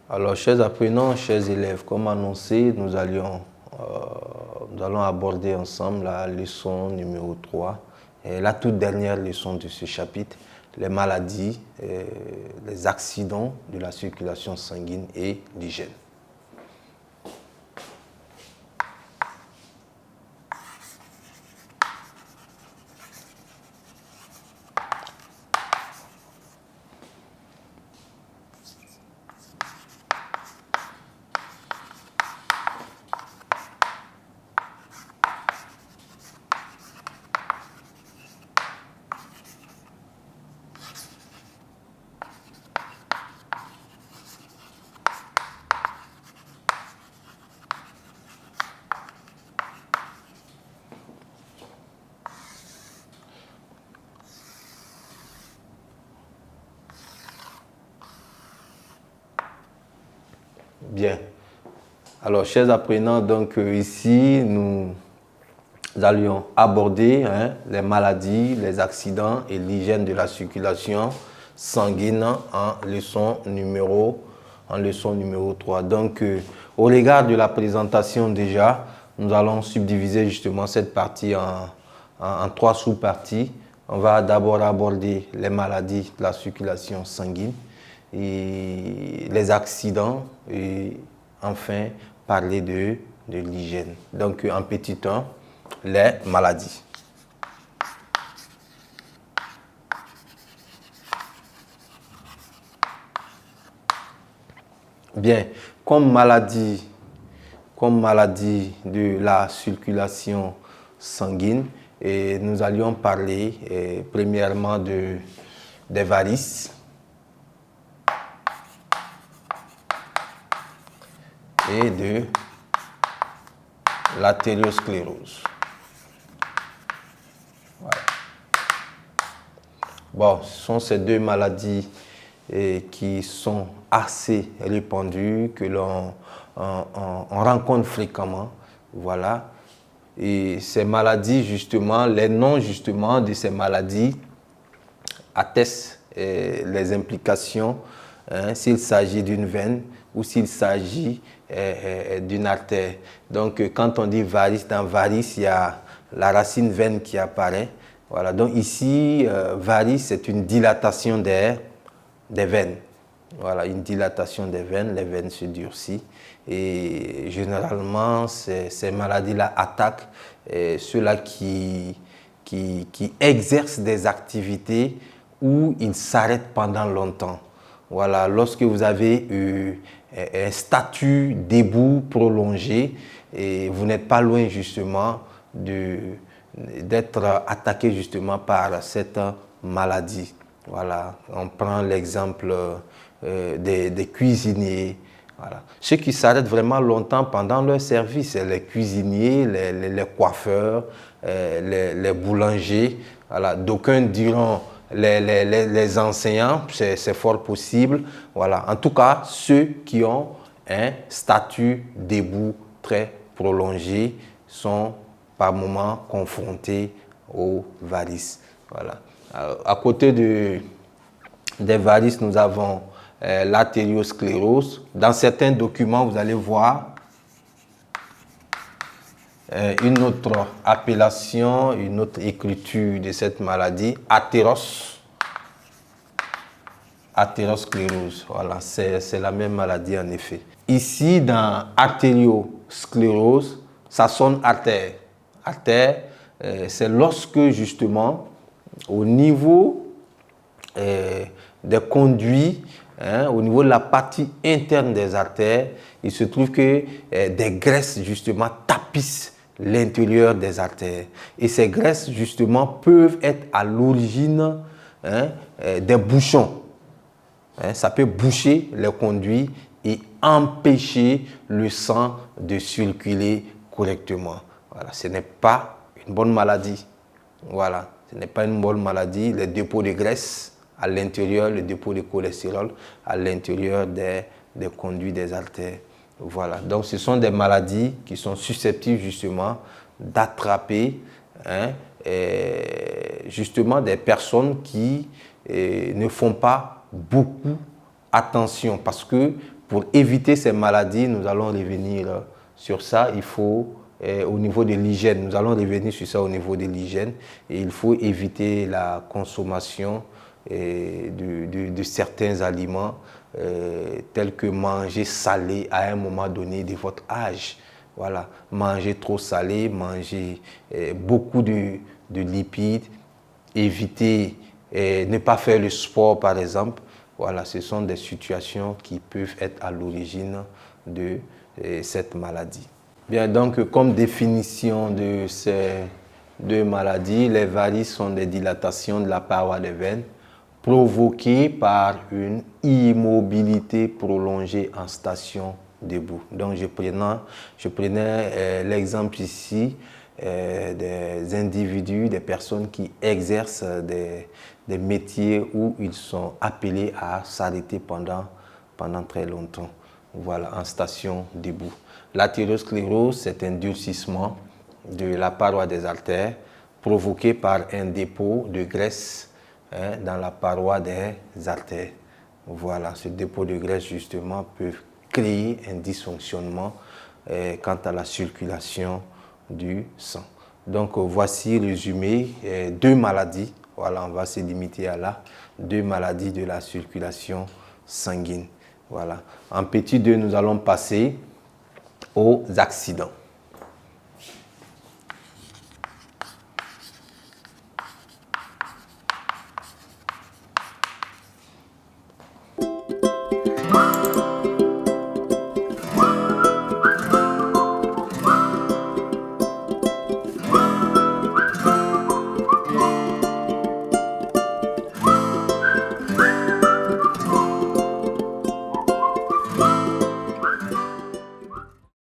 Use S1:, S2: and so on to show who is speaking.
S1: Alors, chers apprenants, chers élèves, comme annoncé, nous allons aborder ensemble la leçon numéro 3, et la toute dernière leçon de ce chapitre, les maladies, les accidents de la circulation sanguine et l'hygiène. Bien. Alors, chers apprenants, donc ici, nous allions aborder les maladies, les accidents et l'hygiène de la circulation sanguine en leçon numéro 3. Donc, au regard de la présentation déjà, nous allons subdiviser justement cette partie en 3 sous-parties. On va d'abord aborder les maladies de la circulation sanguine et les accidents et enfin parler de l'hygiène. Donc, en petit 1, les maladies. Bien, comme maladie de la circulation sanguine, et nous allions parler premièrement des varices et de l'artériosclérose. Voilà. Bon, ce sont ces deux maladies qui sont assez répandues, que l'on rencontre fréquemment. Voilà. Et ces maladies, justement, les noms justement de ces maladies attestent les implications, s'il s'agit d'une veine ou s'il s'agit d'une artère. Donc, quand on dit varice, dans varice, il y a la racine veine qui apparaît. Voilà. Donc ici, varice, c'est une dilatation des veines. Voilà, une dilatation des veines, les veines se durcissent. Et généralement, ces maladies-là attaquent ceux-là qui exercent des activités où ils s'arrêtent pendant longtemps. Voilà, lorsque vous avez un statut debout prolongé, et vous n'êtes pas loin justement d'être attaqué justement par cette maladie. Voilà, on prend l'exemple des cuisiniers. Voilà. Ceux qui s'arrêtent vraiment longtemps pendant leur service, les cuisiniers, les coiffeurs, les boulangers. Voilà. D'aucuns diront les enseignants, c'est fort possible. Voilà. En tout cas, ceux qui ont un statut debout très prolongé sont par moments confrontés aux varices. Voilà. À côté des varices, nous avons l'artériosclérose. Dans certains documents, vous allez voir une autre appellation, une autre écriture de cette maladie, athérosclérose. Voilà, c'est la même maladie en effet. Ici, dans artériosclérose, ça sonne artère. Artère, c'est lorsque justement, au niveau des conduits, au niveau de la partie interne des artères, il se trouve que des graisses justement tapissent l'intérieur des artères. Et ces graisses justement peuvent être à l'origine des bouchons. Ça peut boucher les conduits et empêcher le sang de circuler correctement. Voilà, ce n'est pas une bonne maladie. Voilà, ce n'est pas une bonne maladie. Les dépôts de graisse à l'intérieur, le dépôt de cholestérol à l'intérieur des conduits des artères. Voilà, donc ce sont des maladies qui sont susceptibles justement d'attraper justement des personnes qui ne font pas beaucoup attention, parce que Pour éviter ces maladies, nous allons revenir sur ça. Il faut, au niveau de l'hygiène, nous allons revenir sur ça au niveau de l'hygiène. Et il faut éviter la consommation de certains aliments, tels que manger salé à un moment donné de votre âge. Voilà, manger trop salé, manger beaucoup de lipides, éviter, ne pas faire le sport par exemple. Voilà, ce sont des situations qui peuvent être à l'origine de cette maladie. Bien, donc, comme définition de ces deux maladies, les varices sont des dilatations de la paroi des veines provoquées par une immobilité prolongée en station debout. Donc, je prenais l'exemple ici des individus, des personnes qui exercent des métiers où ils sont appelés à s'arrêter pendant très longtemps. Voilà, en station debout. L'athérosclérose, c'est un durcissement de la paroi des artères provoqué par un dépôt de graisse dans la paroi des artères. Voilà, ce dépôt de graisse justement peut créer un dysfonctionnement quant à la circulation du sang. Donc voici résumé deux maladies. Voilà, on va se limiter à là. Deux maladies de la circulation sanguine. Voilà. En petit 2, nous allons passer aux accidents.